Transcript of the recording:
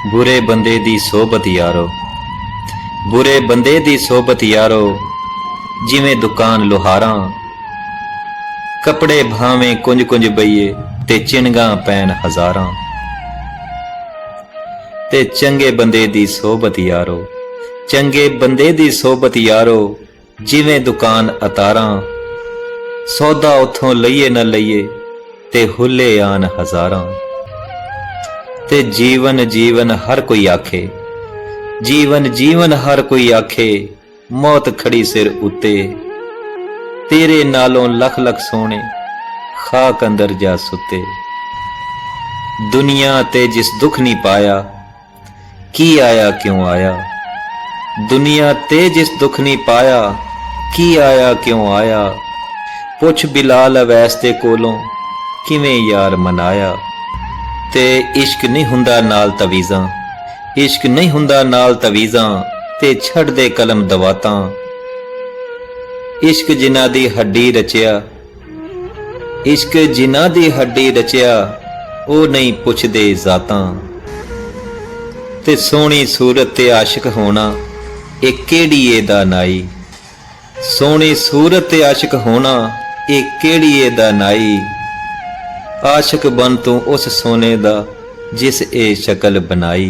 बुरे बंदे दी सोबत यारो, बुरे बंदे दी सोबत यारो, जिवें दुकान लोहारां। कपड़े भावें कुंज कुंज बईए ते चिणगां पैन हज़ारां। ते चंगे बंदे दी सोबत यारो, चंगे बंदे दी सोबत यारो, जिवें दुकान अतारां। सौदा उथों लईए न लईए ते हुल्ले आन हज़ारां। ते जीवन जीवन हर कोई आखे, जीवन जीवन हर कोई आखे, मौत खड़ी सिर उत्ते। तेरे नालों लख लख सोने खाक अंदर जा सुते। दुनिया ते जिस दुख नहीं पाया, की आया क्यों आया। दुनिया ते जिस दुख नहीं पाया, की आया क्यों आया। पुछ बिलाल अवैस दे कोलों किवें यार मनाया। ते इश्क नहीं हुंदा नाल तवीज़ां, इश्क नहीं हुंदा नाल तवीज़ां, ते छड़ दे कलम दवातां। इश्क जिन्हां दी हड्डी रचिया, इश्क जिन्हां दी हड्डी रचिया, ओ नहीं पुछदे ज़ातां। ते सोहनी सूरत ते आशिक होना, ए केड़ी ए दानाई। सोहनी सूरत ते आशिक होना, ए केड़ी ए दानाई। आशिक बन तू उस सोने दा जिस ए शक्ल बनाई।